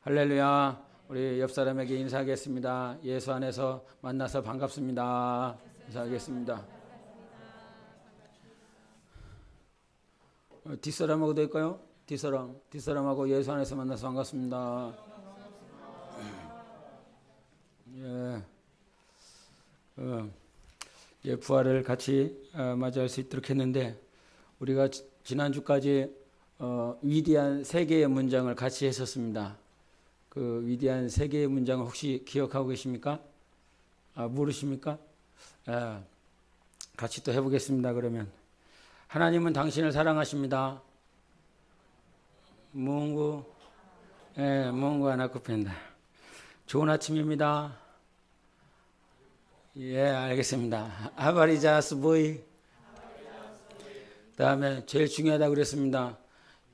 할렐루야. 우리 옆 사람에게 인사하겠습니다. 예수 안에서 만나서 반갑습니다. 인사하겠습니다. 뒷사람하고 될까요? 뒷사람하고 예수 안에서 만나서 반갑습니다. 부활을 같이 맞이할 수 있도록 했는데, 우리가 지난주까지 위대한 세 개의 문장을 같이 했었습니다. 그 위대한 세 개의 문장을 혹시 기억하고 계십니까? 모르십니까? 같이 또 해보겠습니다. 그러면 하나님은 당신을 사랑하십니다. 문구 아나쿠펜다. 좋은 아침입니다. 알겠습니다. 아바리자스 보이. 다음에 제일 중요하다고 그랬습니다.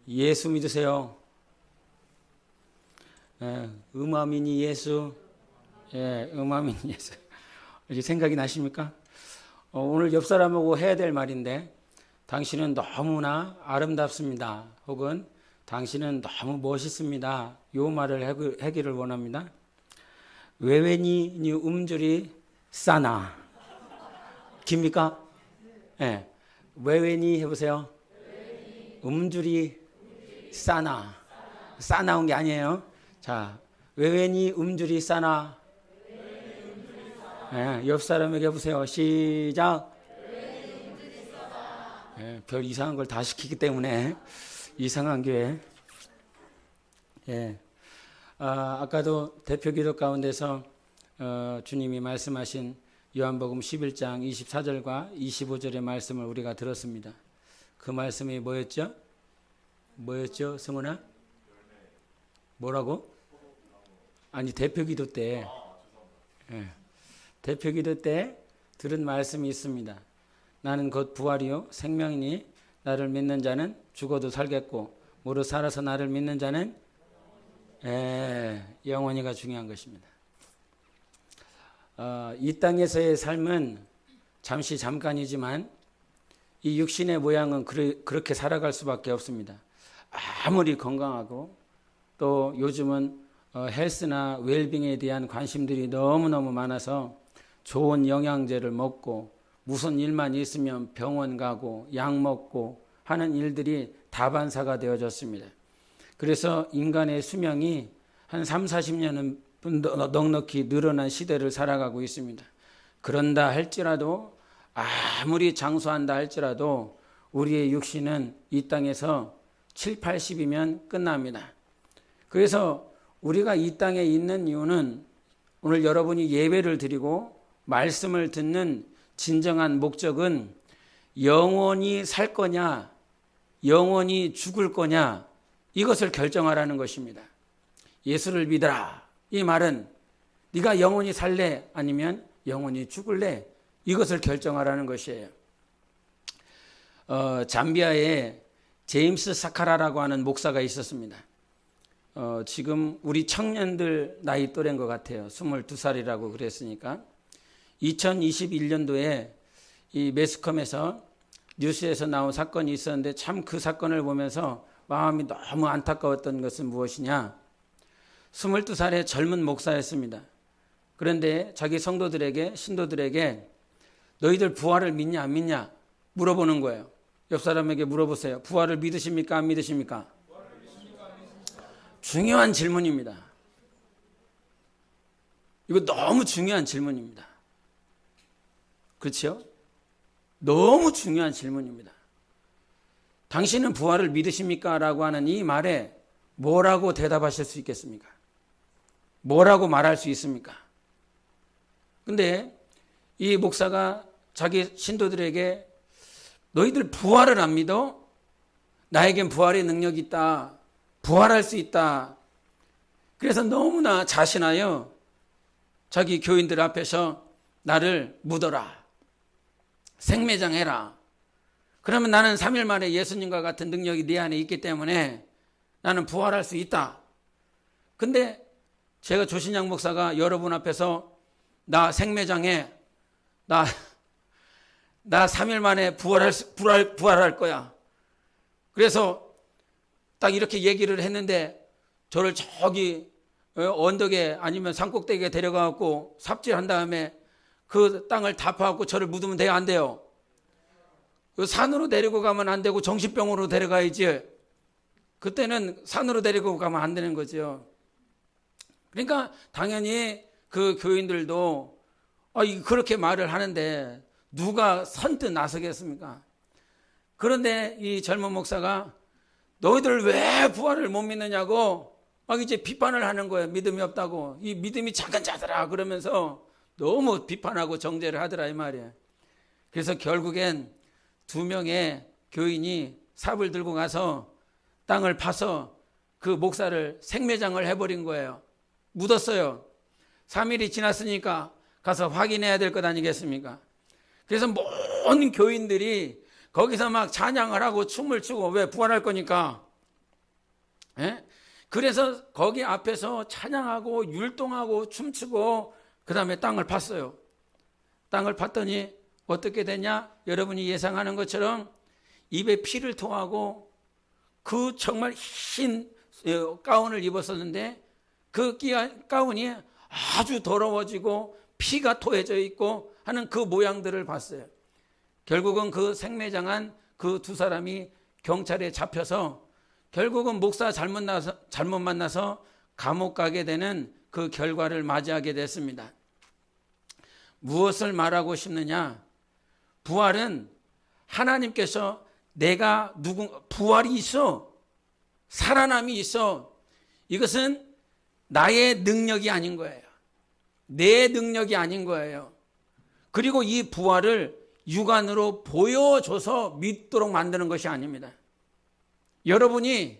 예수 믿으세요. 음아민이 예수. 음아민이 예수. 이제 생각이 나십니까? 오늘 옆 사람하고 해야 될 말인데, 당신은 너무나 아름답습니다. 혹은 당신은 너무 멋있습니다. 요 말을 하기를 원합니다. 외웬이 니 음줄이 싸나. 깁니까? 외웬이 해보세요. 음줄이 싸나. 싸나온 게 아니에요. 자, 외웬이 음줄이 싸나. 옆 사람에게 해보세요. 시작. 별 이상한 걸 다 시키기 때문에 이상한 교회. 아까도 대표 기도 가운데서 주님이 말씀하신 요한복음 11장 24절과 25절의 말씀을 우리가 들었습니다. 그 말씀이 뭐였죠? 성훈아? 뭐라고? 아니, 대표 기도 때 들은 말씀이 있습니다. 나는 곧 부활이요 생명이니 나를 믿는 자는 죽어도 살겠고 무릇 살아서 나를 믿는 자는 영원히가 중요한 것입니다. 이 땅에서의 삶은 잠깐이지만 이 육신의 모양은 그렇게 살아갈 수밖에 없습니다. 아무리 건강하고 또 요즘은 헬스나 웰빙에 대한 관심들이 너무너무 많아서 좋은 영양제를 먹고 무슨 일만 있으면 병원 가고 약 먹고 하는 일들이 다반사가 되어졌습니다. 그래서 인간의 수명이 한 30-40년은 넉넉히 늘어난 시대를 살아가고 있습니다. 그런다 할지라도, 아무리 장수한다 할지라도 우리의 육신은 이 땅에서 70-80이면 끝납니다. 그래서 우리가 이 땅에 있는 이유는, 오늘 여러분이 예배를 드리고 말씀을 듣는 진정한 목적은 영원히 살 거냐, 영원히 죽을 거냐, 이것을 결정하라는 것입니다. 예수를 믿어라. 이 말은 네가 영원히 살래 아니면 영원히 죽을래, 이것을 결정하라는 것이에요. 잠비아에 제임스 사카라라고 하는 목사가 있었습니다. 지금 우리 청년들 나이 또래인 것 같아요. 22살이라고 그랬으니까. 2021년도에 이 매스컴에서 뉴스에서 나온 사건이 있었는데, 참 그 사건을 보면서 마음이 너무 안타까웠던 것은 무엇이냐. 22살의 젊은 목사였습니다. 그런데 자기 성도들에게, 신도들에게 너희들 부활을 믿냐 안 믿냐 물어보는 거예요. 옆 사람에게 물어보세요. 부활을 믿으십니까 안 믿으십니까? 중요한 질문입니다. 이거 너무 중요한 질문입니다. 그렇죠? 너무 중요한 질문입니다. 당신은 부활을 믿으십니까? 라고 하는 이 말에 뭐라고 대답하실 수 있겠습니까? 뭐라고 말할 수 있습니까? 근데 이 목사가 자기 신도들에게 너희들 부활을 안 믿어? 나에겐 부활의 능력이 있다. 부활할 수 있다. 그래서 너무나 자신하여 자기 교인들 앞에서 나를 묻어라. 생매장해라. 그러면 나는 3일 만에 예수님과 같은 능력이 네 안에 있기 때문에 나는 부활할 수 있다. 근데 제가 조신양 목사가 여러분 앞에서 나 생매장해. 나 3일 만에 부활할 거야. 그래서 딱 이렇게 얘기를 했는데 저를 저기 언덕에 아니면 산꼭대기에 데려가갖고 삽질한 다음에 그 땅을 다 파갖고 저를 묻으면 돼요, 안 돼요? 산으로 데리고 가면 안 되고 정신병으로 데려가야지. 그때는 산으로 데리고 가면 안 되는 거죠. 그러니까 당연히 그 교인들도 그렇게 말을 하는데 누가 선뜻 나서겠습니까? 그런데 이 젊은 목사가 너희들 왜 부활을 못 믿느냐고 이제 비판을 하는 거예요. 믿음이 없다고. 이 믿음이 작은 자들아 그러면서 너무 비판하고 정죄를 하더라 이 말이에요. 그래서 결국엔 2명의 교인이 삽을 들고 가서 땅을 파서 그 목사를 생매장을 해버린 거예요. 묻었어요. 3일이 지났으니까 가서 확인해야 될 것 아니겠습니까? 그래서 모든 교인들이 거기서 막 찬양을 하고 춤을 추고, 왜? 부활할 거니까. 예? 그래서 거기 앞에서 찬양하고 율동하고 춤추고 그 다음에 땅을 팠어요. 땅을 팠더니 어떻게 되냐? 여러분이 예상하는 것처럼 입에 피를 토하고 그 정말 흰 가운을 입었었는데 그 가운이 아주 더러워지고 피가 토해져 있고 하는 그 모양들을 봤어요. 결국은 그 생매장한 그 2사람이 경찰에 잡혀서 결국은 목사 잘못 만나서 감옥 가게 되는 그 결과를 맞이하게 됐습니다. 무엇을 말하고 싶느냐? 부활은 하나님께서 내가 부활이 있어, 살아남이 있어. 이것은 나의 능력이 아닌 거예요. 내 능력이 아닌 거예요. 그리고 이 부활을 육안으로 보여줘서 믿도록 만드는 것이 아닙니다. 여러분이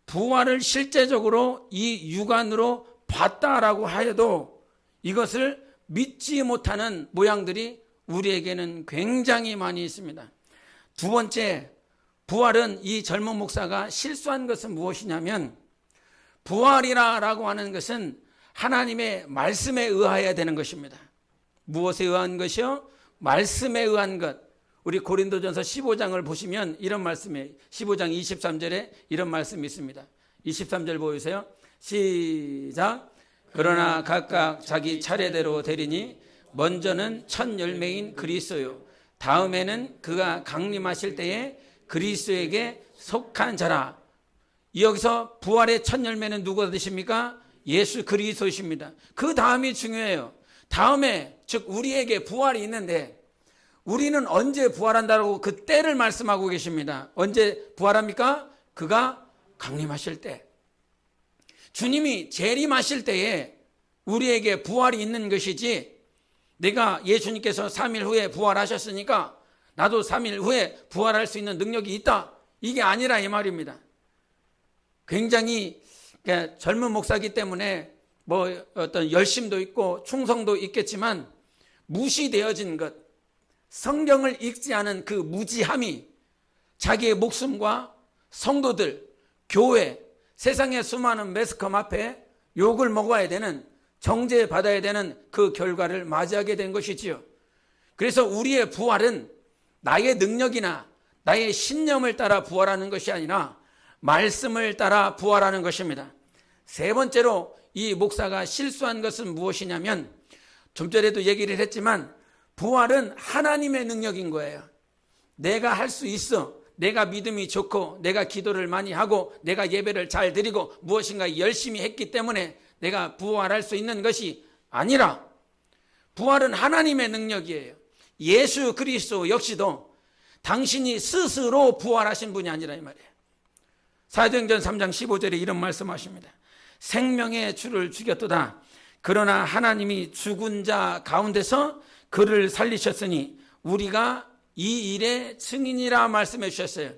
부활을 실제적으로 이 육안으로 봤다라고 하여도 이것을 믿지 못하는 모양들이 우리에게는 굉장히 많이 있습니다. 2번째, 부활은 이 젊은 목사가 실수한 것은 무엇이냐면 부활이라고 하는 것은 하나님의 말씀에 의하여야 되는 것입니다. 무엇에 의한 것이요? 말씀에 의한 것. 우리 고린도전서 15장을 보시면 이런 말씀이 15장 23절에 이런 말씀이 있습니다. 23절 보이세요? 시작. 그러나 각각 자기 차례대로 되리니 먼저는 첫 열매인 그리스도요, 다음에는 그가 강림하실 때에 그리스도에게 속한 자라. 여기서 부활의 첫 열매는 누가 되십니까? 예수 그리스도이십니다. 그 다음이 중요해요. 다음에, 즉 우리에게 부활이 있는데 우리는 언제 부활한다고 그 때를 말씀하고 계십니다. 언제 부활합니까? 그가 강림하실 때. 주님이 재림하실 때에 우리에게 부활이 있는 것이지, 내가 예수님께서 3일 후에 부활하셨으니까 나도 3일 후에 부활할 수 있는 능력이 있다, 이게 아니라 이 말입니다. 굉장히 젊은 목사이기 때문에 어떤 열심도 있고 충성도 있겠지만 무시되어진 것, 성경을 읽지 않은 그 무지함이 자기의 목숨과 성도들, 교회, 세상의 수많은 매스컴 앞에 욕을 먹어야 되는, 정죄받아야 되는 그 결과를 맞이하게 된 것이지요. 그래서 우리의 부활은 나의 능력이나 나의 신념을 따라 부활하는 것이 아니라 말씀을 따라 부활하는 것입니다. 3번째로 이 목사가 실수한 것은 무엇이냐면, 좀 전에도 얘기를 했지만 부활은 하나님의 능력인 거예요. 내가 할 수 있어, 내가 믿음이 좋고 내가 기도를 많이 하고 내가 예배를 잘 드리고 무엇인가 열심히 했기 때문에 내가 부활할 수 있는 것이 아니라, 부활은 하나님의 능력이에요. 예수 그리스도 역시도 당신이 스스로 부활하신 분이 아니라 이 말이에요. 사도행전 3장 15절에 이런 말씀하십니다. 생명의 주를 죽였도다. 그러나 하나님이 죽은 자 가운데서 그를 살리셨으니 우리가 이 일의 증인이라 말씀해 주셨어요.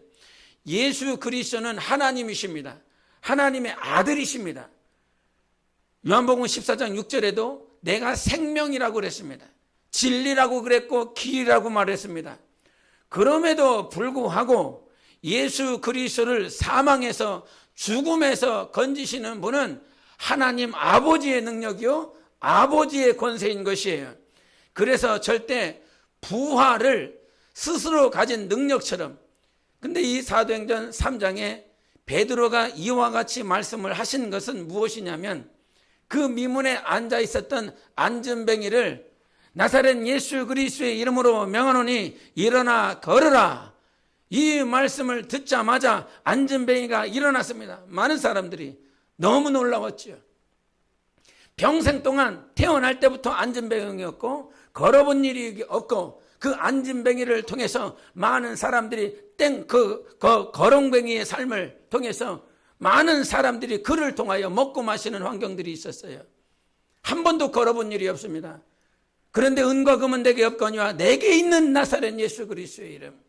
예수 그리스도는 하나님이십니다. 하나님의 아들이십니다. 요한복음 14장 6절에도 내가 생명이라고 그랬습니다. 진리라고 그랬고 길이라고 말했습니다. 그럼에도 불구하고 예수 그리스도를 사망에서, 죽음에서 건지시는 분은 하나님 아버지의 능력이요, 아버지의 권세인 것이에요. 그래서 절대 부활을 스스로 가진 능력처럼, 근데 이 사도행전 3장에 베드로가 이와 같이 말씀을 하신 것은 무엇이냐면, 그 미문에 앉아 있었던 안진뱅이를 나사렛 예수 그리스도의 이름으로 명하노니 일어나 걸으라. 이 말씀을 듣자마자 안진뱅이가 일어났습니다. 많은 사람들이 너무 놀라웠죠. 평생 동안 태어날 때부터 안진뱅이였고 걸어본 일이 없고 그 안진뱅이를 통해서 많은 사람들이 거렁뱅이의 삶을 통해서 많은 사람들이 그를 통하여 먹고 마시는 환경들이 있었어요. 한 번도 걸어본 일이 없습니다. 그런데 은과 금은 내게 없거니와 내게 있는 나사렛 예수 그리스도의 이름,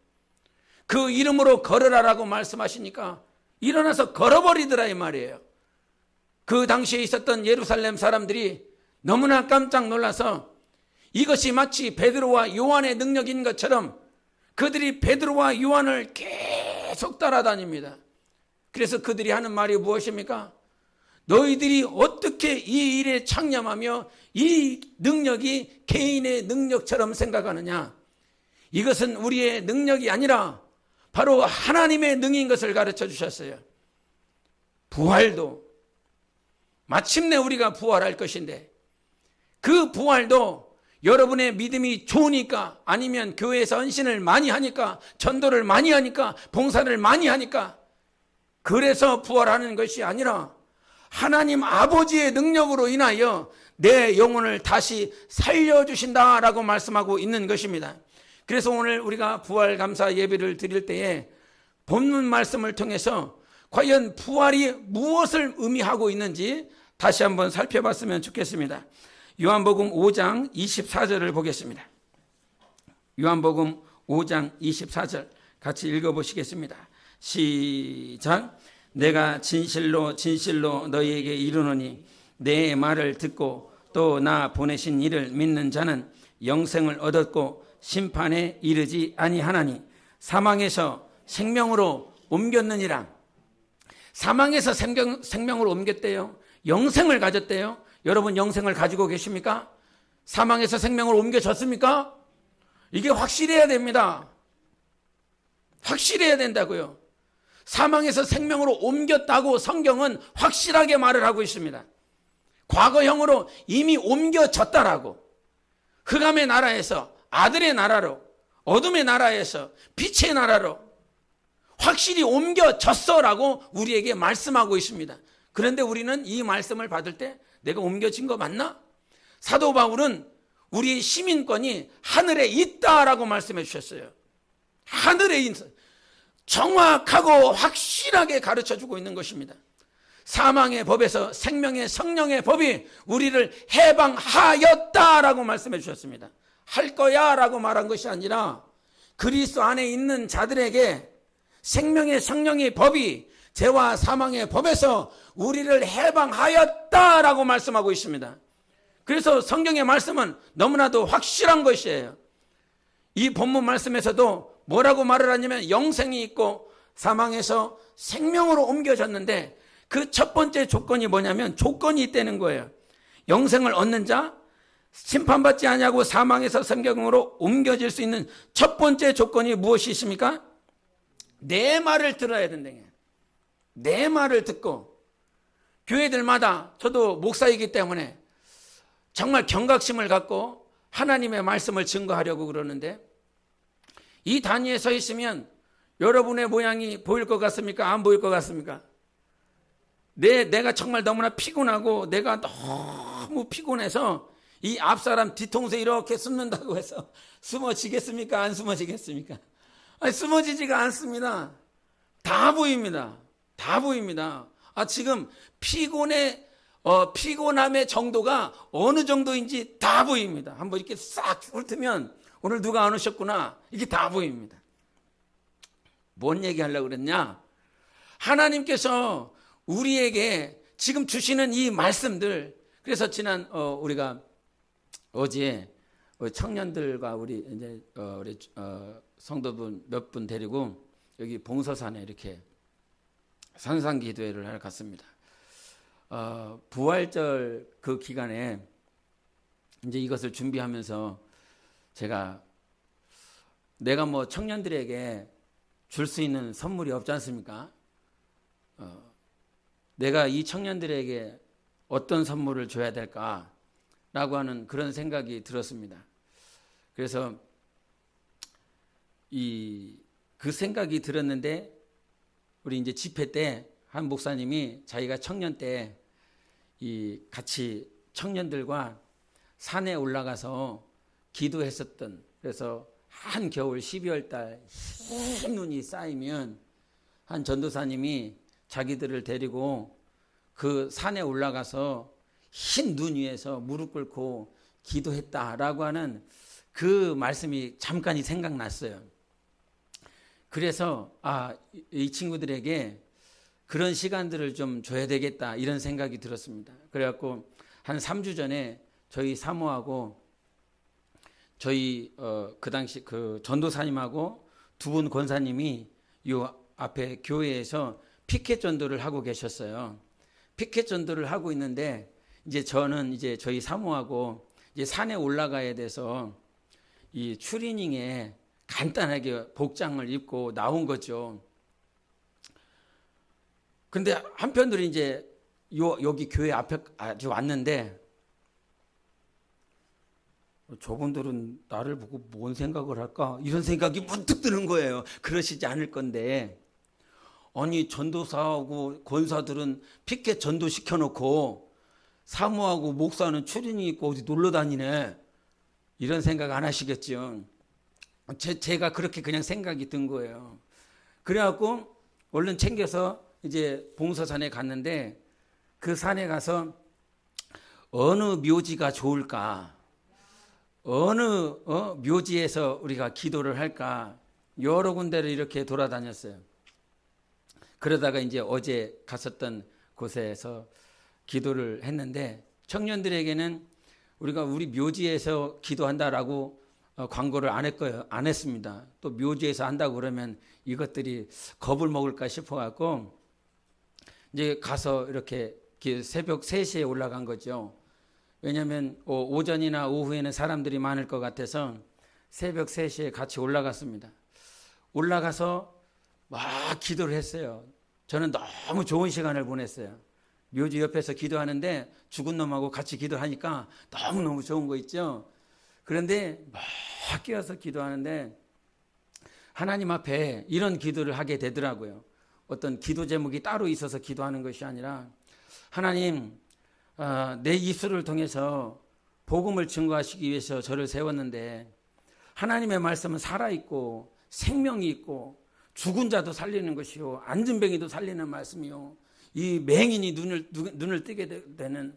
그 이름으로 걸으라라고 말씀하시니까 일어나서 걸어버리더라 이 말이에요. 그 당시에 있었던 예루살렘 사람들이 너무나 깜짝 놀라서 이것이 마치 베드로와 요한의 능력인 것처럼 그들이 베드로와 요한을 계속 따라다닙니다. 그래서 그들이 하는 말이 무엇입니까? 너희들이 어떻게 이 일에 창념하며 이 능력이 개인의 능력처럼 생각하느냐? 이것은 우리의 능력이 아니라 바로 하나님의 능인 것을 가르쳐 주셨어요. 부활도 마침내 우리가 부활할 것인데 그 부활도 여러분의 믿음이 좋으니까, 아니면 교회에서 헌신을 많이 하니까, 전도를 많이 하니까, 봉사를 많이 하니까 그래서 부활하는 것이 아니라 하나님 아버지의 능력으로 인하여 내 영혼을 다시 살려주신다라고 말씀하고 있는 것입니다. 그래서 오늘 우리가 부활 감사 예배를 드릴 때에 본문 말씀을 통해서 과연 부활이 무엇을 의미하고 있는지 다시 한번 살펴봤으면 좋겠습니다. 요한복음 5장 24절을 보겠습니다. 요한복음 5장 24절 같이 읽어보시겠습니다. 시작. 내가 진실로 진실로 너희에게 이르노니 내 말을 듣고 또 나 보내신 이를 믿는 자는 영생을 얻었고 심판에 이르지 아니하나니 사망에서 생명으로 옮겼느니라. 사망에서 생명으로 옮겼대요. 영생을 가졌대요. 여러분 영생을 가지고 계십니까? 사망에서 생명으로 옮겨졌습니까? 이게 확실해야 됩니다. 확실해야 된다고요. 사망에서 생명으로 옮겼다고 성경은 확실하게 말을 하고 있습니다. 과거형으로 이미 옮겨졌다라고. 흑암의 나라에서 아들의 나라로, 어둠의 나라에서 빛의 나라로 확실히 옮겨졌어라고 우리에게 말씀하고 있습니다. 그런데 우리는 이 말씀을 받을 때 내가 옮겨진 거 맞나? 사도 바울은 우리의 시민권이 하늘에 있다라고 말씀해 주셨어요. 하늘에 있는, 정확하고 확실하게 가르쳐주고 있는 것입니다. 사망의 법에서 생명의 성령의 법이 우리를 해방하였다라고 말씀해 주셨습니다. 할 거야 라고 말한 것이 아니라 그리스도 안에 있는 자들에게 생명의 성령의 법이 죄와 사망의 법에서 우리를 해방하였다라고 말씀하고 있습니다. 그래서 성경의 말씀은 너무나도 확실한 것이에요. 이 본문 말씀에서도 뭐라고 말을 하냐면 영생이 있고 사망에서 생명으로 옮겨졌는데 그 첫 번째 조건이 뭐냐면 조건이 있다는 거예요. 영생을 얻는 자, 심판받지 아니하고 사망에서 생명으로 옮겨질 수 있는 첫 번째 조건이 무엇이 있습니까? 내 말을 들어야 된다. 내 말을 듣고, 교회들마다 저도 목사이기 때문에 정말 경각심을 갖고 하나님의 말씀을 증거하려고 그러는데, 이 단위에 서 있으면 여러분의 모양이 보일 것 같습니까? 안 보일 것 같습니까? 내가 정말 너무나 피곤하고 내가 너무 피곤해서 이 앞사람 뒤통수에 이렇게 숨는다고 해서 숨어지겠습니까? 안 숨어지겠습니까? 아니, 숨어지지가 않습니다. 다 보입니다. 다 보입니다. 지금 피곤함의 정도가 어느 정도인지 다 보입니다. 한번 이렇게 싹 훑으면 오늘 누가 안 오셨구나, 이게 다 보입니다. 뭔 얘기하려고 그랬냐? 하나님께서 우리에게 지금 주시는 이 말씀들, 그래서 지난 우리가 어제 청년들과 우리 이제 우리 성도분 몇 분 데리고 여기 봉서산에 이렇게 산상기도회를 하러 갔습니다. 부활절 그 기간에 이제 이것을 준비하면서 제가 내가 뭐 청년들에게 줄 수 있는 선물이 없지 않습니까? 내가 이 청년들에게 어떤 선물을 줘야 될까라고 하는 그런 생각이 들었습니다. 그래서 그 생각이 들었는데 우리 이제 집회 때 한 목사님이 자기가 청년 때 같이 청년들과 산에 올라가서 기도했었던, 그래서 한겨울 12월 달 흰 눈이 쌓이면 한 전도사님이 자기들을 데리고 그 산에 올라가서 흰 눈 위에서 무릎 꿇고 기도했다라고 하는 그 말씀이 잠깐이 생각났어요. 그래서 이 친구들에게 그런 시간들을 좀 줘야 되겠다 이런 생각이 들었습니다. 그래갖고 한 3주 전에 저희 사모하고 저희 그 당시 그 전도사님하고 두 분 권사님이 요 앞에 교회에서 피켓 전도를 하고 계셨어요. 피켓 전도를 하고 있는데 이제 저는 이제 저희 사모하고 이제 산에 올라가야 돼서 이 추리닝에 간단하게 복장을 입고 나온 거죠. 근데 한편으로 이제 여기 교회 앞에 아주 왔는데 저분들은 나를 보고 뭔 생각을 할까? 이런 생각이 문득 드는 거예요. 그러시지 않을 건데. 아니, 전도사하고 권사들은 피켓 전도 시켜놓고 사모하고 목사는 추리닝 입고 어디 놀러 다니네. 이런 생각 안 하시겠죠. 제가 그렇게 그냥 생각이 든 거예요. 그래갖고 얼른 챙겨서 이제 봉서산에 갔는데 그 산에 가서 어느 묘지가 좋을까? 어느 묘지에서 우리가 기도를 할까? 여러 군데를 이렇게 돌아다녔어요. 그러다가 이제 어제 갔었던 곳에서 기도를 했는데 청년들에게는 우리가 우리 묘지에서 기도한다라고 광고를 안 했습니다. 또 묘지에서 한다고 그러면 이것들이 겁을 먹을까 싶어갖고 이제 가서 이렇게 새벽 3시에 올라간 거죠. 왜냐하면 오전이나 오후에는 사람들이 많을 것 같아서 새벽 3시에 같이 올라갔습니다. 올라가서 막 기도를 했어요. 저는 너무 좋은 시간을 보냈어요. 묘지 옆에서 기도하는데 죽은 놈하고 같이 기도하니까 너무너무 좋은 거 있죠. 그런데 막 끼어서 기도하는데 하나님 앞에 이런 기도를 하게 되더라고요. 어떤 기도 제목이 따로 있어서 기도하는 것이 아니라 하나님, 내 입술을 통해서 복음을 증거하시기 위해서 저를 세웠는데 하나님의 말씀은 살아있고 생명이 있고 죽은 자도 살리는 것이요 안진뱅이도 살리는 말씀이요 이 맹인이 눈을 뜨게 되는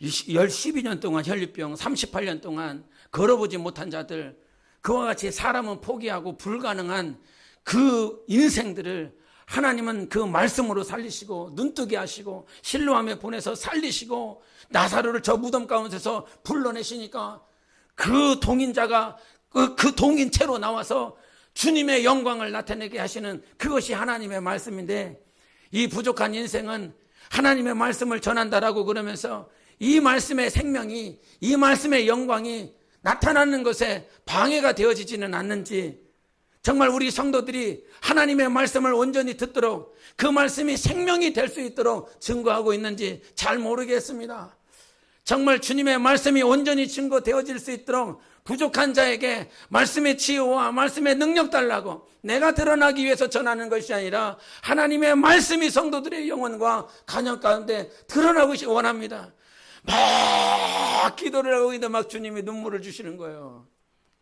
12년 동안 혈류병 38년 동안 걸어보지 못한 자들, 그와 같이 사람은 포기하고 불가능한 그 인생들을 하나님은 그 말씀으로 살리시고 눈뜨게 하시고 실로암에 보내서 살리시고 나사로를 저 무덤 가운데서 불러내시니까 그 동인자가 그 동인체로 나와서 주님의 영광을 나타내게 하시는 그것이 하나님의 말씀인데, 이 부족한 인생은 하나님의 말씀을 전한다라고 그러면서 이 말씀의 생명이, 이 말씀의 영광이 나타나는 것에 방해가 되어지지는 않는지, 정말 우리 성도들이 하나님의 말씀을 온전히 듣도록 그 말씀이 생명이 될 수 있도록 증거하고 있는지 잘 모르겠습니다. 정말 주님의 말씀이 온전히 증거되어질 수 있도록 부족한 자에게 말씀의 치유와 말씀의 능력 달라고 내가 드러나기 위해서 전하는 것이 아니라 하나님의 말씀이 성도들의 영혼과 가정 가운데 드러나고 원합니다. 막 기도를 하고 있는데 막 주님이 눈물을 주시는 거예요.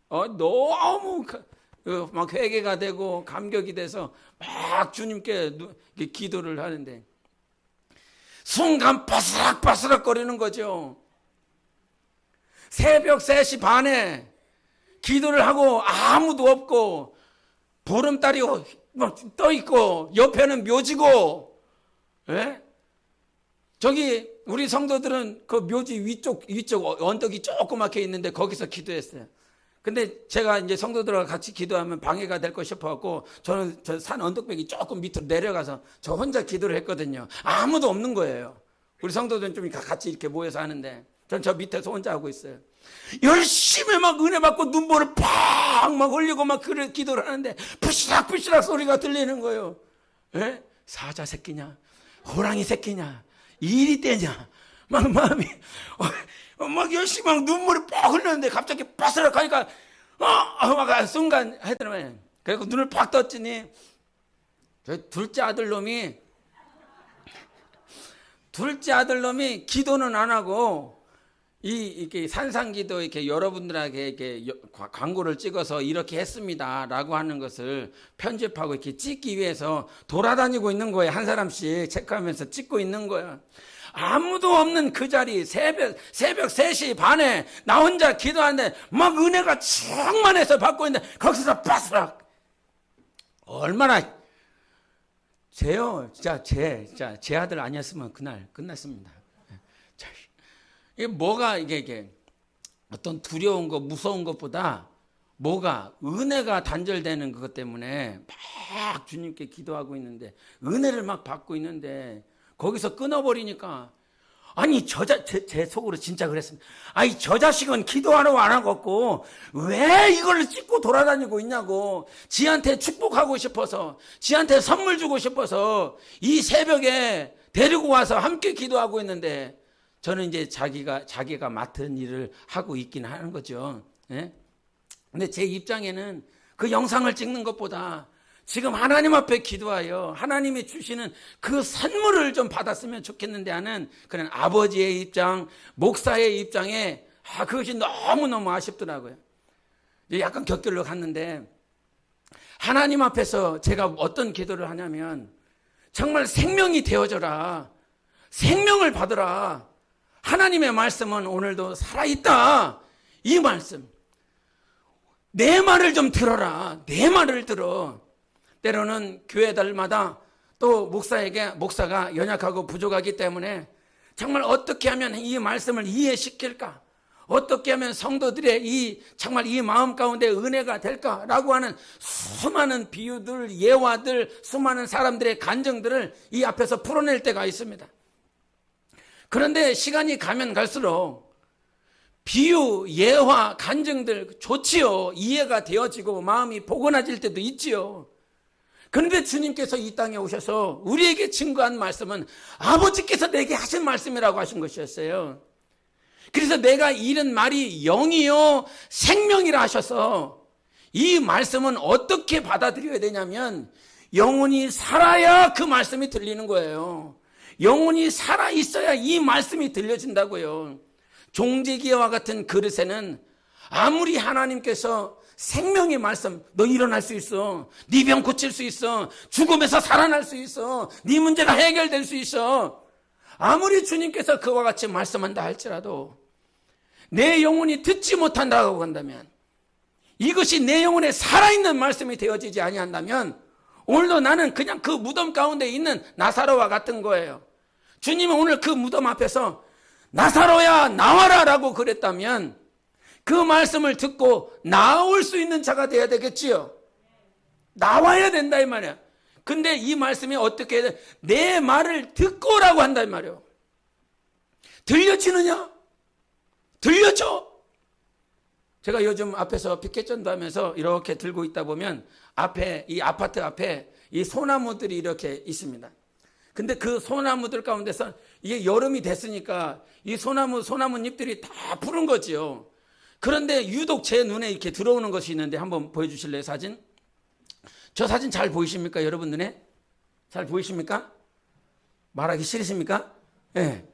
너무 막 회개가 되고 감격이 돼서 막 주님께 기도를 하는데 순간 바스락바스락 거리는 거죠. 새벽 3시 반에 기도를 하고 아무도 없고 보름달이 떠 있고 옆에는 묘지고, 예? 저기 우리 성도들은 그 묘지 위쪽 언덕이 조그맣게 있는데 거기서 기도했어요. 근데 제가 이제 성도들과 같이 기도하면 방해가 될 거 싶어갖고 저는 저 산 언덕백이 조금 밑으로 내려가서 저 혼자 기도를 했거든요. 아무도 없는 거예요. 우리 성도들은 좀 같이 이렇게 모여서 하는데 전 저 밑에서 혼자 하고 있어요. 열심히 막 은혜 받고 눈물을 팍 막 흘리고 막 그래 기도를 하는데 부시락부시락 소리가 들리는 거예요. 예? 사자 새끼냐? 호랑이 새끼냐? 일이 떼냐? 막 마음이 막 열심히 막 눈물이 뻑 흘렀는데 갑자기 빠스락 하니까 막 순간 하더라고요. 그래서 눈을 팍 떴더니 저희 둘째 아들놈이 기도는 안 하고 이렇게 산상기도 이렇게 여러분들에게 이렇게 광고를 찍어서 이렇게 했습니다라고 하는 것을 편집하고 이렇게 찍기 위해서 돌아다니고 있는 거예요. 한 사람씩 체크하면서 찍고 있는 거야. 아무도 없는 그 자리 새벽 3시 반에 나 혼자 기도하는데 막 은혜가 충만해서 받고 있는데 거기서 빠스락 얼마나 제 아들 아니었으면 그날 끝났습니다. 이게 뭐가 이게 어떤 두려운 것, 무서운 것보다 뭐가 은혜가 단절되는 것 때문에 막 주님께 기도하고 있는데 은혜를 막 받고 있는데 거기서 끊어버리니까 아니 제 속으로 진짜 그랬습니다. 아니 저 자식은 기도하러 안 하고 왜 이걸 찍고 돌아다니고 있냐고 지한테 축복하고 싶어서 지한테 선물 주고 싶어서 이 새벽에 데리고 와서 함께 기도하고 있는데 저는 이제 자기가 맡은 일을 하고 있긴 하는 거죠. 예? 근데 제 입장에는 그 영상을 찍는 것보다 지금 하나님 앞에 기도하여 하나님이 주시는 그 선물을 좀 받았으면 좋겠는데 하는 그런 아버지의 입장, 목사의 입장에 그것이 너무너무 아쉽더라고요. 약간 격결로 갔는데 하나님 앞에서 제가 어떤 기도를 하냐면 정말 생명이 되어져라. 생명을 받으라. 하나님의 말씀은 오늘도 살아있다. 이 말씀. 내 말을 좀 들어라. 내 말을 들어. 때로는 교회들마다 또 목사가 연약하고 부족하기 때문에 정말 어떻게 하면 이 말씀을 이해시킬까? 어떻게 하면 성도들의 정말 이 마음 가운데 은혜가 될까라고 하는 수많은 비유들, 예화들, 수많은 사람들의 간증들을 이 앞에서 풀어낼 때가 있습니다. 그런데 시간이 가면 갈수록 비유, 예화, 간증들 좋지요. 이해가 되어지고 마음이 포근해질 때도 있지요. 그런데 주님께서 이 땅에 오셔서 우리에게 증거한 말씀은 아버지께서 내게 하신 말씀이라고 하신 것이었어요. 그래서 내가 잃은 말이 영이요 생명이라 하셔서 이 말씀은 어떻게 받아들여야 되냐면 영혼이 살아야 그 말씀이 들리는 거예요. 영혼이 살아있어야 이 말씀이 들려진다고요. 종지기와 같은 그릇에는 아무리 하나님께서 생명의 말씀, 너 일어날 수 있어. 네 병 고칠 수 있어. 죽음에서 살아날 수 있어. 네 문제가 해결될 수 있어. 아무리 주님께서 그와 같이 말씀한다 할지라도 내 영혼이 듣지 못한다고 한다면 이것이 내 영혼에 살아있는 말씀이 되어지지 아니한다면 오늘도 나는 그냥 그 무덤 가운데 있는 나사로와 같은 거예요. 주님은 오늘 그 무덤 앞에서 나사로야 나와라 라고 그랬다면 그 말씀을 듣고 나올 수 있는 자가 돼야 되겠지요. 나와야 된다 이 말이야. 근데 이 말씀이 어떻게 해야 돼? 내 말을 듣고라고 한다 이 말이에요. 들려지느냐? 들려져. 제가 요즘 앞에서 피켓전도 하면서 이렇게 들고 있다 보면 앞에 이 아파트 앞에 이 소나무들이 이렇게 있습니다. 근데 그 소나무들 가운데서 이게 여름이 됐으니까 이 소나무잎들이 다 푸른 거지요. 그런데 유독 제 눈에 이렇게 들어오는 것이 있는데 한번 보여주실래요, 사진? 저 사진 잘 보이십니까, 여러분 눈에? 잘 보이십니까? 말하기 싫으십니까? 예.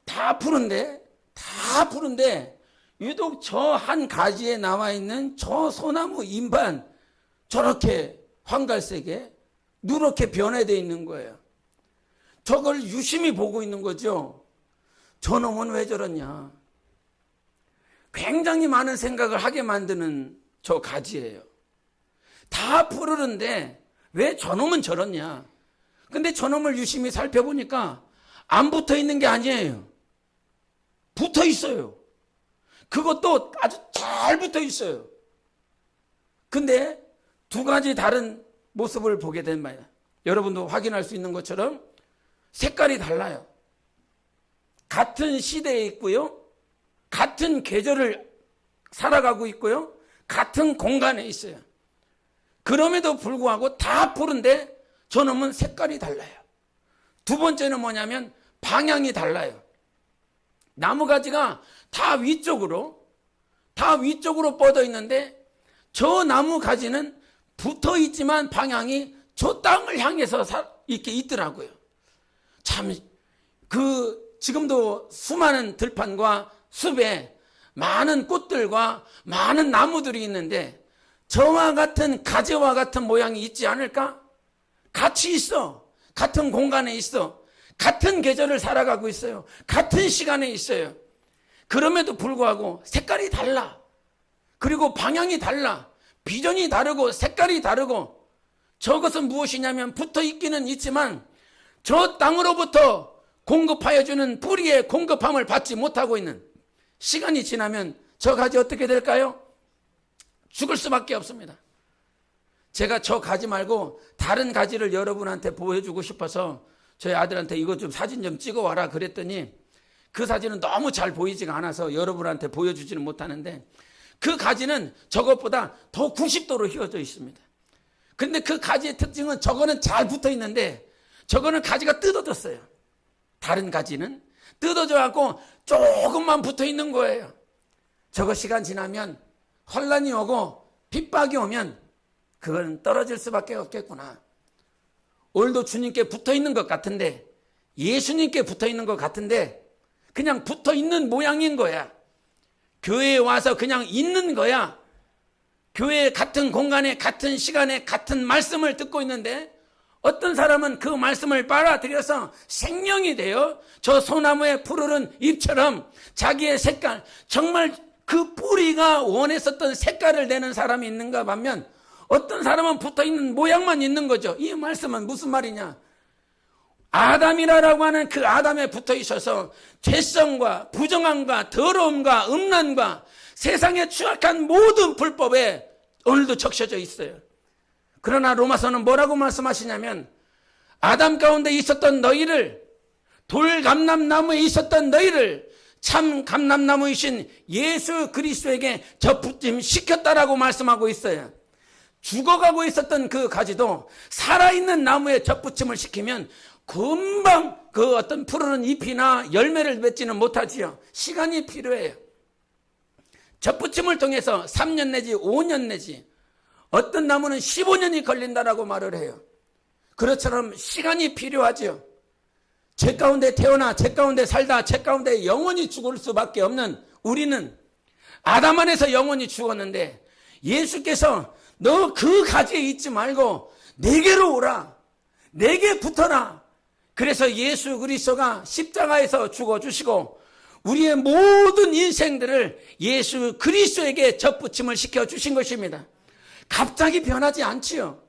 다 푸른데 유독 저 한 가지에 나와 있는 저 소나무 잎만 저렇게 황갈색에 누렇게 변해져 있는 거예요. 저걸 유심히 보고 있는 거죠. 저놈은 왜 저러냐. 굉장히 많은 생각을 하게 만드는 저 가지예요. 다 푸르는데 왜 저놈은 저러냐. 근데 저놈을 유심히 살펴보니까 안 붙어 있는 게 아니에요. 붙어 있어요. 그것도 아주 잘 붙어 있어요. 근데 두 가지 다른 모습을 보게 된 말이야. 여러분도 확인할 수 있는 것처럼 색깔이 달라요. 같은 시대에 있고요. 같은 계절을 살아가고 있고요. 같은 공간에 있어요. 그럼에도 불구하고 다 푸른데 저놈은 색깔이 달라요. 두 번째는 뭐냐면 방향이 달라요. 나무가지가 다 위쪽으로 뻗어 있는데 저 나무가지는 붙어 있지만 방향이 저 땅을 향해서 이렇게 있더라고요. 참, 지금도 수많은 들판과 숲에 많은 꽃들과 많은 나무들이 있는데 저와 같은 가지와 같은 모양이 있지 않을까? 같이 있어. 같은 공간에 있어. 같은 계절을 살아가고 있어요. 같은 시간에 있어요. 그럼에도 불구하고 색깔이 달라. 그리고 방향이 달라. 비전이 다르고 색깔이 다르고 저것은 무엇이냐면 붙어 있기는 있지만 저 땅으로부터 공급하여 주는 뿌리의 공급함을 받지 못하고 있는 시간이 지나면 저 가지 어떻게 될까요? 죽을 수밖에 없습니다. 제가 저 가지 말고 다른 가지를 여러분한테 보여주고 싶어서 저희 아들한테 이거 좀 사진 좀 찍어와라 그랬더니 그 사진은 너무 잘 보이지가 않아서 여러분한테 보여주지는 못하는데 그 가지는 저것보다 더 90도로 휘어져 있습니다. 그런데 그 가지의 특징은 저거는 잘 붙어 있는데 저거는 가지가 뜯어졌어요. 다른 가지는 뜯어져 갖고 조금만 붙어 있는 거예요. 저거 시간 지나면 환란이 오고 핍박이 오면 그건 떨어질 수밖에 없겠구나. 오늘도 주님께 붙어 있는 것 같은데 예수님께 붙어 있는 것 같은데 그냥 붙어 있는 모양인 거야. 교회에 와서 그냥 있는 거야. 교회 같은 공간에 같은 시간에 같은 말씀을 듣고 있는데 어떤 사람은 그 말씀을 빨아들여서 생명이 되어 저 소나무의 푸르른 잎처럼 자기의 색깔, 정말 그 뿌리가 원했었던 색깔을 내는 사람이 있는가 하면 어떤 사람은 붙어있는 모양만 있는 거죠. 이 말씀은 무슨 말이냐? 아담이라고 하는 그 아담에 붙어 있어서 죄성과 부정함과 더러움과 음란과 세상에 추악한 모든 불법에 오늘도 적셔져 있어요. 그러나 로마서는 뭐라고 말씀하시냐면 아담 가운데 있었던 너희를 돌감람나무에 있었던 너희를 참 감람나무이신 예수 그리스도에게 접붙임 시켰다라고 말씀하고 있어요. 죽어가고 있었던 그 가지도 살아있는 나무에 접붙임을 시키면 금방 그 어떤 푸르른 잎이나 열매를 맺지는 못하지요. 시간이 필요해요. 접붙임을 통해서 3년 내지 5년 내지 어떤 나무는 15년이 걸린다라고 말을 해요. 그것처럼 시간이 필요하죠. 죄 가운데 태어나 죄 가운데 살다 죄 가운데 영원히 죽을 수밖에 없는 우리는 아담 안에서 영원히 죽었는데 예수께서 너 그 가지에 있지 말고 내게로 오라. 내게 붙어라. 그래서 예수 그리스도가 십자가에서 죽어주시고 우리의 모든 인생들을 예수 그리스도에게 접붙임을 시켜주신 것입니다. 갑자기 변하지 않지요.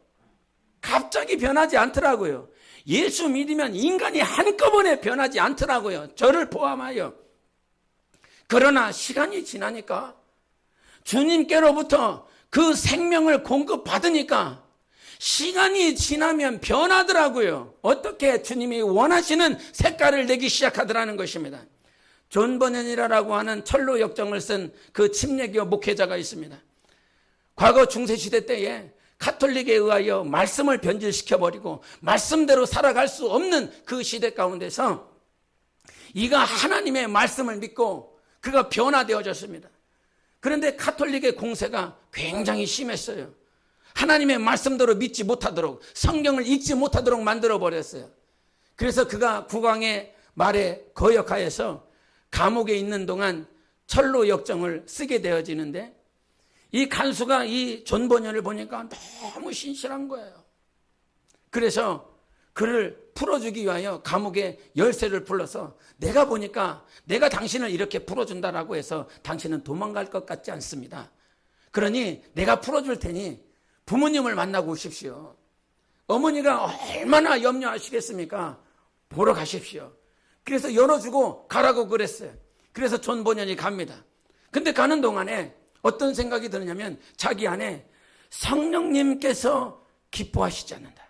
갑자기 변하지 않더라고요. 예수 믿으면 인간이 한꺼번에 변하지 않더라고요. 저를 포함하여. 그러나 시간이 지나니까 주님께로부터 그 생명을 공급받으니까 시간이 지나면 변하더라고요. 어떻게 주님이 원하시는 색깔을 내기 시작하더라는 것입니다. 존 버년이라고 하는 철로 역정을 쓴 그 침례교 목회자가 있습니다. 과거 중세시대 때에 카톨릭에 의하여 말씀을 변질시켜버리고 말씀대로 살아갈 수 없는 그 시대 가운데서 이가 하나님의 말씀을 믿고 그가 변화되어졌습니다. 그런데 카톨릭의 공세가 굉장히 심했어요. 하나님의 말씀대로 믿지 못하도록 성경을 읽지 못하도록 만들어버렸어요. 그래서 그가 국왕의 말에 거역하여서 감옥에 있는 동안 철로 역정을 쓰게 되어지는데 이 간수가 이 존 버년을 보니까 너무 신실한 거예요. 그래서 그를 풀어주기 위하여 감옥에 열쇠를 불러서 내가 보니까 내가 당신을 이렇게 풀어준다라고 해서 당신은 도망갈 것 같지 않습니다. 그러니 내가 풀어줄 테니 부모님을 만나고 오십시오. 어머니가 얼마나 염려하시겠습니까? 보러 가십시오. 그래서 열어주고 가라고 그랬어요. 그래서 존 버년이 갑니다. 근데 가는 동안에 어떤 생각이 드느냐면 자기 안에 성령님께서 기뻐하시지 않는다.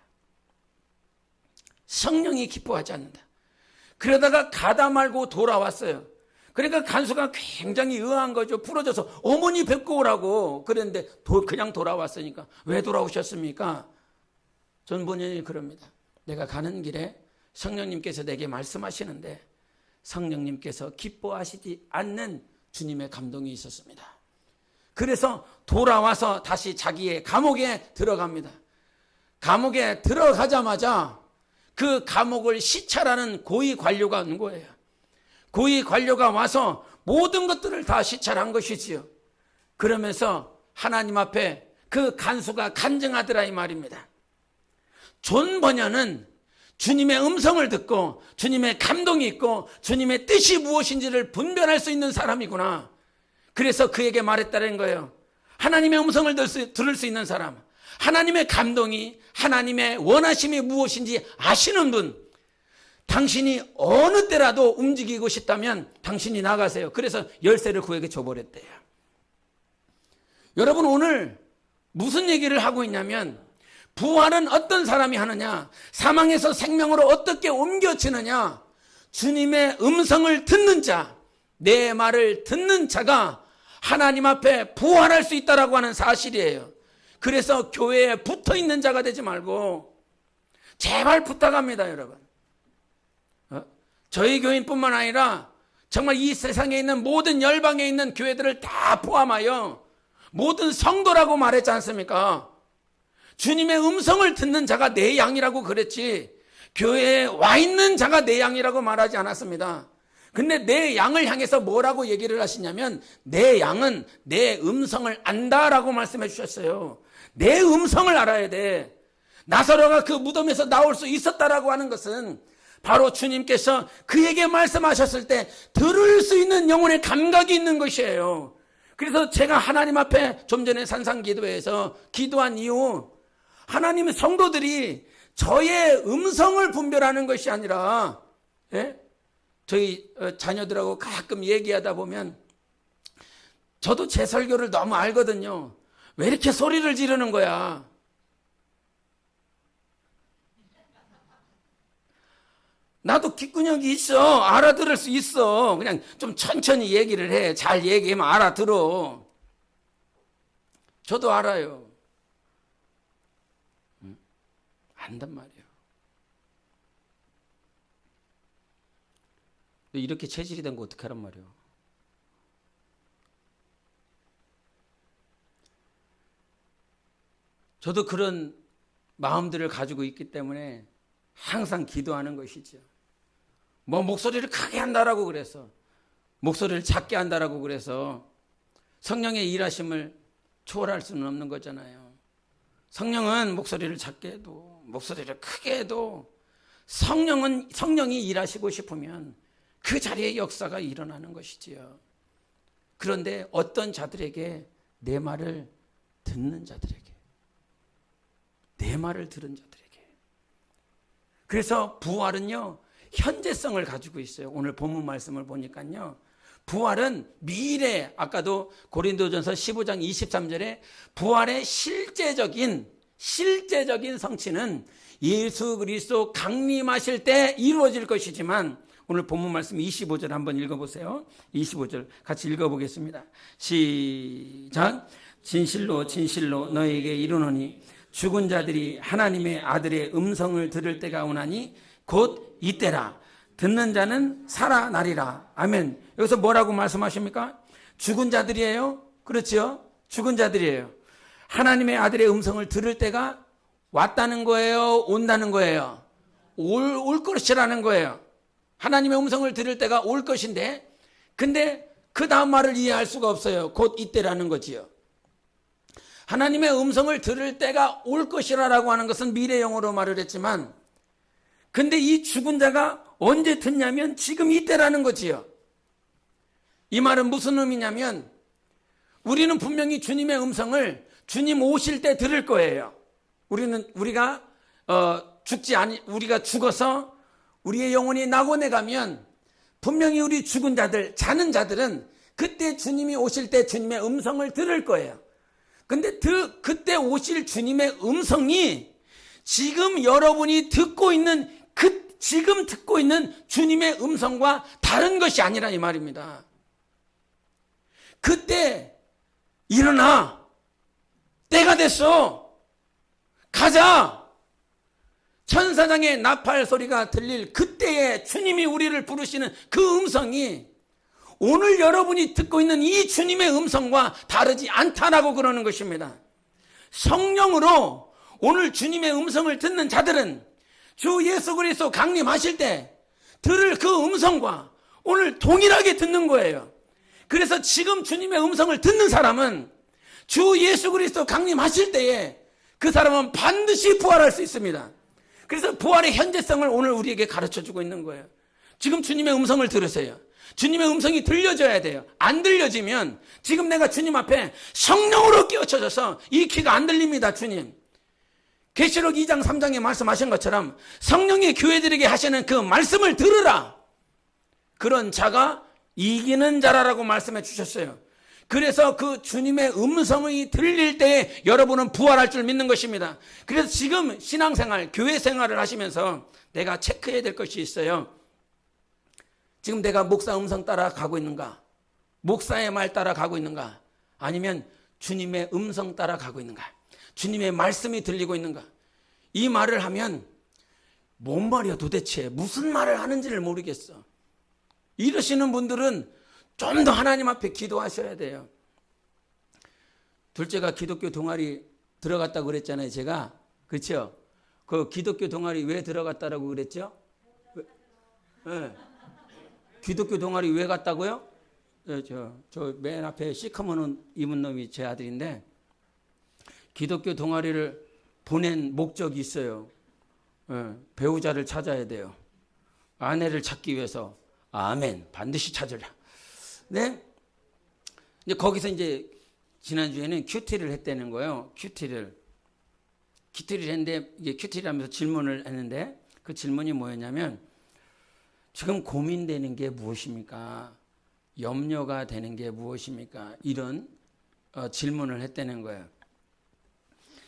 성령이 기뻐하지 않는다. 그러다가 가다 말고 돌아왔어요. 그러니까 간수가 굉장히 의아한 거죠. 풀어줘서 어머니 뵙고 오라고 그랬는데 그냥 돌아왔으니까 왜 돌아오셨습니까? 존 버년이 그럽니다. 내가 가는 길에 성령님께서 내게 말씀하시는데 성령님께서 기뻐하시지 않는 주님의 감동이 있었습니다. 그래서 돌아와서 다시 자기의 감옥에 들어갑니다. 감옥에 들어가자마자 그 감옥을 시찰하는 고위 관료가 온 거예요. 고위 관료가 와서 모든 것들을 다 시찰한 것이지요. 그러면서 하나님 앞에 그 간수가 간증하더라 이 말입니다. 존 버녀는 주님의 음성을 듣고 주님의 감동이 있고 주님의 뜻이 무엇인지를 분별할 수 있는 사람이구나. 그래서 그에게 말했다는 거예요. 하나님의 음성을 들을 수 있는 사람, 하나님의 감동이, 하나님의 원하심이 무엇인지 아시는 분, 당신이 어느 때라도 움직이고 싶다면 당신이 나가세요. 그래서 열쇠를 그에게 줘버렸대요. 여러분, 오늘 무슨 얘기를 하고 있냐면, 부활은 어떤 사람이 하느냐, 사망에서 생명으로 어떻게 옮겨지느냐, 주님의 음성을 듣는 자, 내 말을 듣는 자가 하나님 앞에 부활할 수 있다라고 하는 사실이에요. 그래서 교회에 붙어 있는 자가 되지 말고 제발 부탁합니다, 여러분. 저희 교인뿐만 아니라 정말 이 세상에 있는 모든 열방에 있는 교회들을 다 포함하여 모든 성도라고 말했지 않습니까? 주님의 음성을 듣는 자가 내 양이라고 그랬지, 교회에 와 있는 자가 내 양이라고 말하지 않았습니다. 근데 내 양을 향해서 뭐라고 얘기를 하시냐면, 내 양은 내 음성을 안다라고 말씀해 주셨어요. 내 음성을 알아야 돼. 나사로가 그 무덤에서 나올 수 있었다라고 하는 것은 바로 주님께서 그에게 말씀하셨을 때 들을 수 있는 영혼의 감각이 있는 것이에요. 그래서 제가 하나님 앞에 좀 전에 산상기도에서 기도한 이유, 하나님의 성도들이 저의 음성을 분별하는 것이 아니라, 저희 자녀들하고 가끔 얘기하다 보면 저도 제 설교를 너무 알거든요. 왜 이렇게 소리를 지르는 거야? 나도 귓구녕이 있어. 알아들을 수 있어. 그냥 좀 천천히 얘기를 해. 잘 얘기하면 알아들어. 저도 알아요. 안단 말이에요. 이렇게 체질이 된 거 어떡하란 말이에요. 저도 그런 마음들을 가지고 있기 때문에 항상 기도하는 것이죠. 뭐 목소리를 크게 한다라고 그래서, 목소리를 작게 한다라고 그래서 성령의 일하심을 초월할 수는 없는 거잖아요. 성령은 목소리를 작게 해도 목소리를 크게 해도 성령이 일하시고 싶으면 그 자리에 역사가 일어나는 것이지요. 그런데 어떤 자들에게, 내 말을 듣는 자들에게, 내 말을 들은 자들에게. 그래서 부활은요, 현재성을 가지고 있어요. 오늘 본문 말씀을 보니까요, 부활은 미래, 아까도 고린도전서 15장 23절에 부활의 실제적인 성취는 예수 그리스도 강림하실 때 이루어질 것이지만, 오늘 본문 말씀 25절 한번 읽어보세요. 25절 같이 읽어보겠습니다. 시작. 진실로 진실로 너에게 이르노니 죽은 자들이 하나님의 아들의 음성을 들을 때가 오나니 곧 이때라. 듣는 자는 살아나리라. 아멘. 여기서 뭐라고 말씀하십니까? 죽은 자들이에요. 그렇죠? 죽은 자들이에요. 하나님의 아들의 음성을 들을 때가 왔다는 거예요? 온다는 거예요? 올 것이라는 거예요. 하나님의 음성을 들을 때가 올 것인데, 근데 그 다음 말을 이해할 수가 없어요. 곧 이때라는 거지요. 하나님의 음성을 들을 때가 올 것이라고 하는 것은 미래형으로 말을 했지만, 근데 이 죽은 자가 언제 듣냐면 지금 이때라는 거지요. 이 말은 무슨 의미냐면, 우리는 분명히 주님의 음성을 주님 오실 때 들을 거예요. 우리가 죽어서 우리의 영혼이 낙원에 가면 분명히 우리 죽은 자들, 자는 자들은 그때 주님이 오실 때 주님의 음성을 들을 거예요. 근데 그때 오실 주님의 음성이 지금 여러분이 지금 듣고 있는 주님의 음성과 다른 것이 아니라 이 말입니다. 그때 일어나. 때가 됐어. 가자. 천사장의 나팔 소리가 들릴 그때에 주님이 우리를 부르시는 그 음성이 오늘 여러분이 듣고 있는 이 주님의 음성과 다르지 않다라고 그러는 것입니다. 성령으로 오늘 주님의 음성을 듣는 자들은 주 예수 그리스도 강림하실 때 들을 그 음성과 오늘 동일하게 듣는 거예요. 그래서 지금 주님의 음성을 듣는 사람은 주 예수 그리스도 강림하실 때에 그 사람은 반드시 부활할 수 있습니다. 그래서 부활의 현재성을 오늘 우리에게 가르쳐주고 있는 거예요. 지금 주님의 음성을 들으세요. 주님의 음성이 들려져야 돼요. 안 들려지면 지금 내가 주님 앞에 성령으로 끼워쳐져서 이 귀가 안 들립니다. 주님 계시록 2장 3장에 말씀하신 것처럼 성령이 교회들에게 하시는 그 말씀을 들으라. 그런 자가 이기는 자라라고 말씀해 주셨어요. 그래서 그 주님의 음성이 들릴 때에 여러분은 부활할 줄 믿는 것입니다. 그래서 지금 신앙생활, 교회 생활을 하시면서 내가 체크해야 될 것이 있어요. 지금 내가 목사 음성 따라 가고 있는가? 목사의 말 따라 가고 있는가? 아니면 주님의 음성 따라 가고 있는가? 주님의 말씀이 들리고 있는가? 이 말을 하면 뭔 말이야 도대체? 무슨 말을 하는지를 모르겠어. 이러시는 분들은 좀 더 하나님 앞에 기도하셔야 돼요. 둘째가 기독교 동아리 들어갔다고 그랬잖아요. 제가. 그렇죠? 그 기독교 동아리 왜 들어갔다라고 그랬죠? 네. 기독교 동아리 왜 갔다고요? 네, 저 맨 앞에 시커먼 입은 놈이 제 아들인데 기독교 동아리를 보낸 목적이 있어요. 네, 배우자를 찾아야 돼요. 아내를 찾기 위해서. 아멘. 반드시 찾으라. 네? 이제 거기서 이제 지난주에는 큐티를 했다는 거예요. 큐티를 했는데 이게 큐티를 하면서 질문을 했는데 그 질문이 뭐였냐면 지금 고민되는 게 무엇입니까? 염려가 되는 게 무엇입니까? 이런 질문을 했다는 거예요.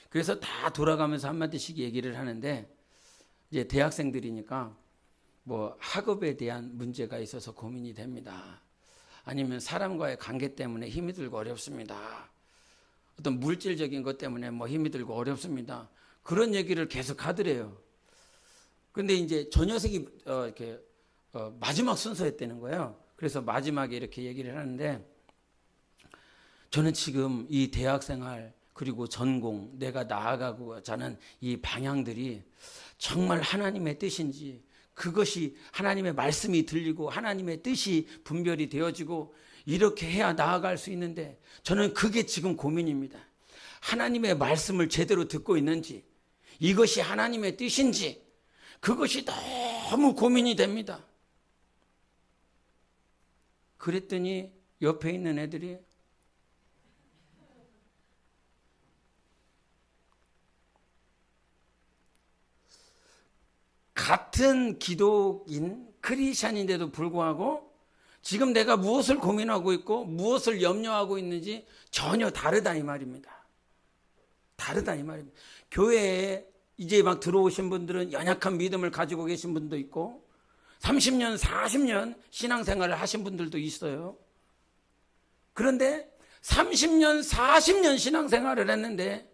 그래서 다 돌아가면서 한마디씩 얘기를 하는데 이제 대학생들이니까 뭐 학업에 대한 문제가 있어서 고민이 됩니다. 아니면 사람과의 관계 때문에 힘이 들고 어렵습니다. 어떤 물질적인 것 때문에 뭐 힘이 들고 어렵습니다. 그런 얘기를 계속 하더래요. 근데 이제 저 녀석이 이렇게 마지막 순서였다는 거예요. 그래서 마지막에 이렇게 얘기를 하는데 저는 지금 이 대학생활 그리고 전공 내가 나아가고자 하는 이 방향들이 정말 하나님의 뜻인지 그것이 하나님의 말씀이 들리고 하나님의 뜻이 분별이 되어지고 이렇게 해야 나아갈 수 있는데 저는 그게 지금 고민입니다. 하나님의 말씀을 제대로 듣고 있는지 이것이 하나님의 뜻인지 그것이 너무 고민이 됩니다. 그랬더니 옆에 있는 애들이 같은 기독인 크리스찬인데도 불구하고 지금 내가 무엇을 고민하고 있고 무엇을 염려하고 있는지 전혀 다르다 이 말입니다. 다르다 이 말입니다. 교회에 이제 막 들어오신 분들은 연약한 믿음을 가지고 계신 분도 있고 30년, 40년 신앙생활을 하신 분들도 있어요. 그런데 30년, 40년 신앙생활을 했는데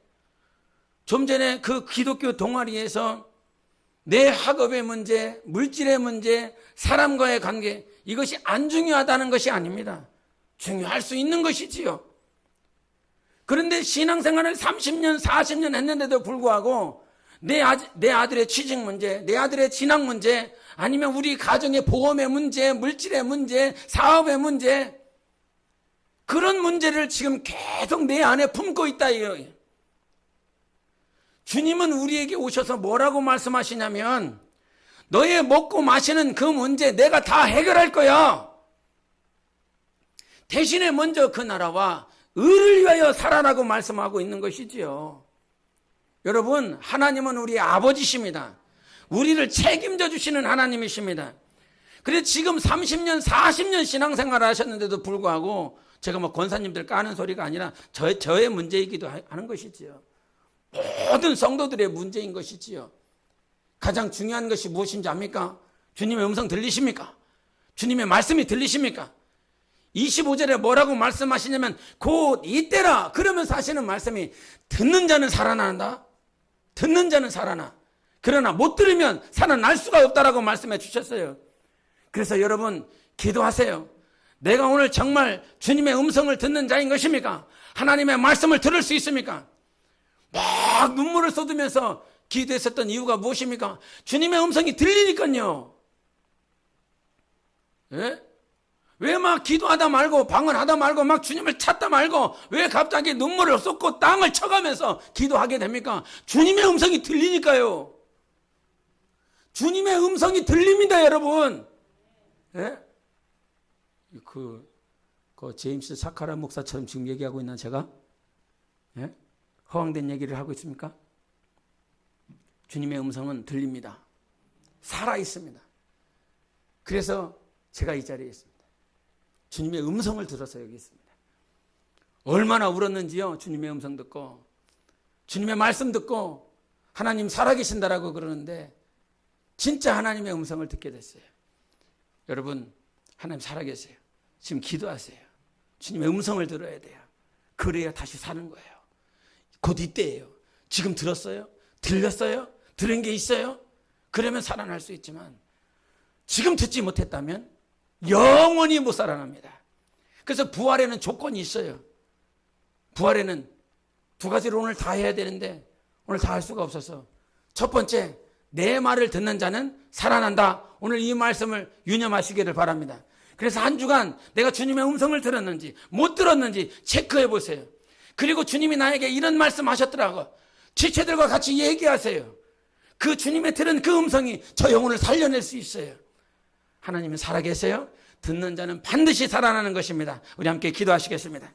좀 전에 그 기독교 동아리에서 내 학업의 문제, 물질의 문제, 사람과의 관계 이것이 안 중요하다는 것이 아닙니다. 중요할 수 있는 것이지요. 그런데 신앙생활을 30년, 40년 했는데도 불구하고 내 아들의 취직 문제, 내 아들의 진학 문제 아니면 우리 가정의 보험의 문제, 물질의 문제, 사업의 문제 그런 문제를 지금 계속 내 안에 품고 있다 이거예요. 주님은 우리에게 오셔서 뭐라고 말씀하시냐면 너의 먹고 마시는 그 문제 내가 다 해결할 거야. 대신에 먼저 그 나라와 의를 위하여 살아라고 말씀하고 있는 것이지요. 여러분 하나님은 우리 아버지십니다. 우리를 책임져 주시는 하나님이십니다. 그래서 지금 30년 40년 신앙생활을 하셨는데도 불구하고 제가 뭐 권사님들 까는 소리가 아니라 저의 문제이기도 하는 것이지요. 모든 성도들의 문제인 것이지요. 가장 중요한 것이 무엇인지 압니까? 주님의 음성 들리십니까? 주님의 말씀이 들리십니까? 25절에 뭐라고 말씀하시냐면 곧 이때라 그러면서 하시는 말씀이 듣는 자는 살아난다. 듣는 자는 살아나. 그러나 못 들으면 살아날 수가 없다라고 말씀해 주셨어요. 그래서 여러분 기도하세요. 내가 오늘 정말 주님의 음성을 듣는 자인 것입니까? 하나님의 말씀을 들을 수 있습니까? 막 눈물을 쏟으면서 기도했었던 이유가 무엇입니까? 주님의 음성이 들리니까요. 예? 왜 막 기도하다 말고 방언하다 말고 막 주님을 찾다 말고 왜 갑자기 눈물을 쏟고 땅을 쳐가면서 기도하게 됩니까? 주님의 음성이 들리니까요. 주님의 음성이 들립니다, 여러분. 예? 그 제임스 사카라 목사처럼 지금 얘기하고 있나 제가? 예? 허황된 얘기를 하고 있습니까? 주님의 음성은 들립니다. 살아 있습니다. 그래서 제가 이 자리에 있습니다. 주님의 음성을 들어서 여기 있습니다. 얼마나 울었는지요. 주님의 음성 듣고 주님의 말씀 듣고 하나님 살아계신다라고 그러는데 진짜 하나님의 음성을 듣게 됐어요. 여러분 하나님 살아계세요. 지금 기도하세요. 주님의 음성을 들어야 돼요. 그래야 다시 사는 거예요. 곧 이때예요. 지금 들었어요? 들렸어요? 들은 게 있어요? 그러면 살아날 수 있지만 지금 듣지 못했다면 영원히 못 살아납니다. 그래서 부활에는 조건이 있어요. 부활에는 두 가지를 오늘 다 해야 되는데 오늘 다 할 수가 없어서 첫 번째, 내 말을 듣는 자는 살아난다. 오늘 이 말씀을 유념하시기를 바랍니다. 그래서 한 주간 내가 주님의 음성을 들었는지 못 들었는지 체크해 보세요. 그리고 주님이 나에게 이런 말씀하셨더라고. 지체들과 같이 얘기하세요. 그 주님의 들은 그 음성이 저 영혼을 살려낼 수 있어요. 하나님은 살아계세요. 듣는 자는 반드시 살아나는 것입니다. 우리 함께 기도하시겠습니다.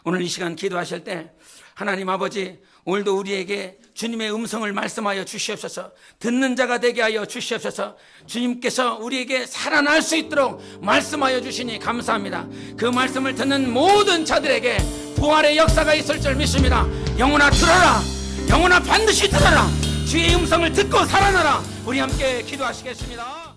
오늘 이 시간 기도하실 때 하나님 아버지, 오늘도 우리에게 주님의 음성을 말씀하여 주시옵소서. 듣는 자가 되게 하여 주시옵소서. 주님께서 우리에게 살아날 수 있도록 말씀하여 주시니 감사합니다. 그 말씀을 듣는 모든 자들에게 부활의 역사가 있을 줄 믿습니다. 영혼아 들어라. 영혼아 반드시 들어라. 주의 음성을 듣고 살아나라. 우리 함께 기도하시겠습니다.